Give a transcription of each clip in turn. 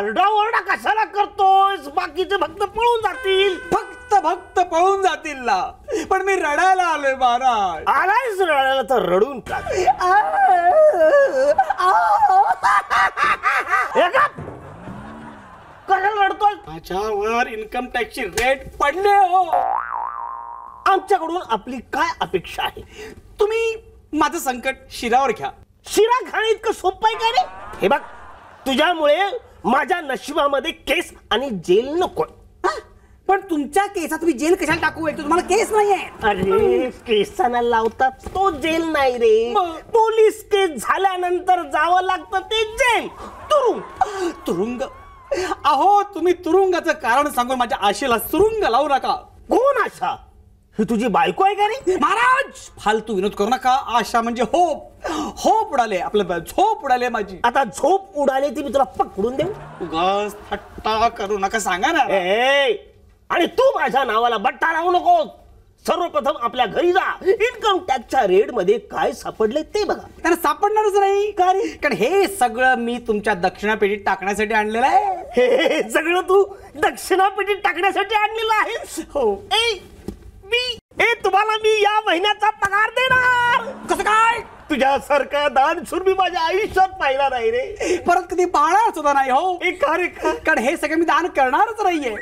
आरडाओरडा कशाला करतोयस? बाकीचे भक्त पळून जातील. भक्त पळून जातील ना, पण मी रडायला आलोय महाराज. आलायच रडायला तर रडून टाक. कशाला रडतोय? माझ्यावर इन्कम टॅक्सची रेट पडले हो. आमच्याकडून आपली काय अपेक्षा आहे? तुम्ही माझं संकट शिरावर घ्या. शिरा खाणे इतकं सोपं आहे का रे? हे बघ, तुझ्यामुळे माझ्या नशिबामध्ये केस आणि जेल नको. पण तुमच्या केसात तुम्ही जेल कशाला टाकू? तुम्हाला केस नाहीये. अरे केसांना लावतात तो जेल नाही रे. पोलीस केस झाल्यानंतर जावं लागतं ते जेल. तुरुंग. अहो तुम्ही तुरुंगाचं कारण सांगून माझ्या आशेला सुरुंग लावू नका. कोण आशा? ही तुझी बायको आहे का रे? महाराज फालतू विनोद करू नका. आशा म्हणजे होप उडाले. आपलं झोप उडाले माझी. आता झोप उडाली ती मी तुला पकडून देऊ? उगाच थट्टा करू नका, सांगा ना. आणि तू माझ्या नावाला बट्टा लावू नको. सर्वप्रथम आपल्या घरी जा. इन्कम टॅक्सच्या रेड मध्ये काय सापडले ते बघा. त्यांना सापडणारच नाही. कारण हे सगळं मी तुमच्या दक्षिणा पेटीत टाकण्यासाठी आणलेलं आहे. हे सगळं तू दक्षिणा पेटीत टाकण्यासाठी आणलेलं आहेस? हो. तुम्हाला मी या महिन्याचा पगार देणार. कसं काय? तुझ्यासारखा दानशूर मी माझ्या आयुष्यात पाहिला नाही रे. परत कधी पाहणार सुद्धा नाही हो. कारण हे सगळं मी दान करणारच नाहीये.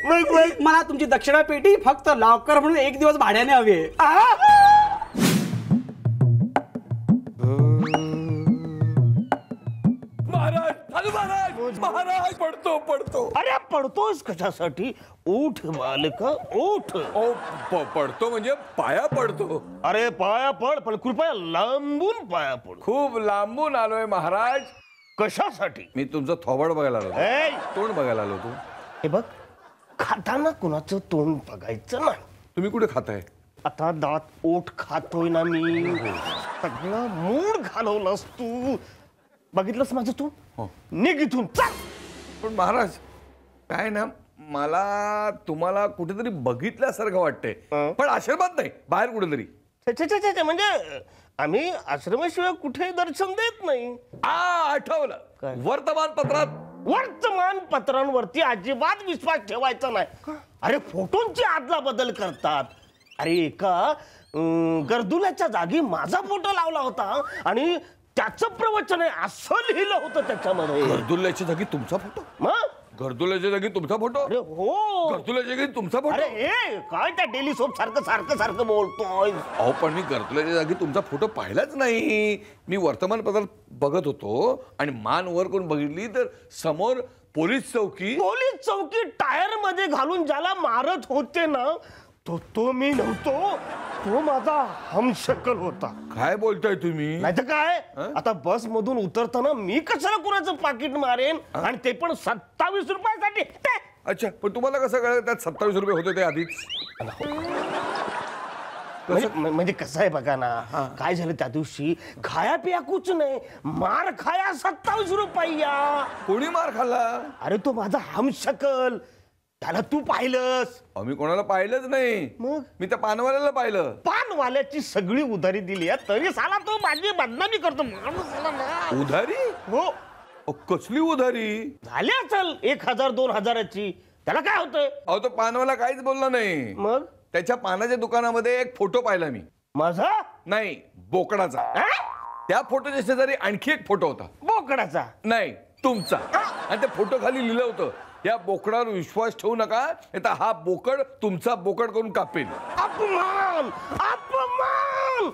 मला तुमची दक्षिणा पेटी फक्त लॉकर म्हणून 1 दिवस भाड्याने हवी आहे. महाराज पडतो. अरे पडतोस कशासाठी? उठ बालक उठ. पडतो म्हणजे पाया पडतो. अरे पाया पड, पण कृपया लांबून पाया पड. खूप लांबून आलोय महाराज. कशासाठी? मी तुमचं थोबाड बघायला आलो. तोंड बघायला आलो. तू हे बघ, खाताना कुणाचं तोंड बघायचं नाही. तुम्ही कुठे खाताय? आता दात ओठ खातोय ना मी. सगळं मूड घालवलंस तू. बघितलंस माझं तू? निघ इथून चल. पण महाराज काय ना, मला तुम्हाला कुठेतरी बघितल्यासारखं वाटतंय, पण आशीर्वाद नाही, बाहेर कुठेतरी. म्हणजे आम्ही आश्रमाशिवाय कुठे दर्शन देत नाही. आठवलं. वर्तमानपत्रांवरती अजिबात विश्वास ठेवायचा नाही. अरे फोटोंची आदला बदल करतात. अरे एका गर्दुल्याच्या जागी माझा फोटो लावला होता आणि त्याचं प्रवचन आहे असं लिहिलं होतं त्याच्यामध्ये. गर्दुल्याच्या जागी तुमचा फोटो? मग गर्दुल्याच्या जागी तुमचा फोटो? अरे हो, गर्दुल्याच्या जागी तुमचा फोटो? अरे काय त्या डेली सोप सारखं बोलतोय? अहो पण मी गर्दुल्याच्या जागी तुमचा फोटो पाहिलाच नाही. मी वर्तमानपत्रात बघत होतो आणि मान वर करून बघितली तर समोर पोलीस चौकी टायर मध्ये घालून ज्याला मारत होते ना, तो मी नव्हतो. तो माझा हमशक्ल होता. काय बोलताय तुम्ही? नाही तर काय, आता बस मधून उतरताना मी कशाला कुणाचं पाकिट मारेन, आणि ते पण 27 रुपयासाठी. अच्छा, पण तुम्हाला कसं कळलं त्यात 27 रुपये होते ते आधीच? म्हणजे कसं आहे बघा ना, काय झालं त्या दिवशी, खाया पिया कुछ नाही, मार खाया 27 रुपया. कोणी मार खाल्ला? अरे तो माझा हमशक्ल, त्याला तू पाहिलंस? आम्ही कोणाला पाहिलंच नाही. मग मी त्या पानवाल्याला पाहिलं. पानवाल्याची सगळी उधारी दिली आहे, तरी साला तो माझी बदनामी करतो. उधारी? हो. कसली उधारी? झाली असेल 1000-2000ची. त्याला काय होतंय? अहो तो पानवाला काहीच बोलला नाही. मग त्याच्या पानाच्या दुकानामध्ये एक फोटो पाहिला मी. माझा नाही, बोकडाचा. त्या फोटोच्या शेजारी आणखी एक फोटो होता. बोकडाचा? नाही, तुमचा. आणि त्या फोटो खाली लिहिलं होतं, या बोकडावर विश्वास ठेवू नका, आता हा बोकड तुमचा बोकड करून कापेल. अपमान! अपमान!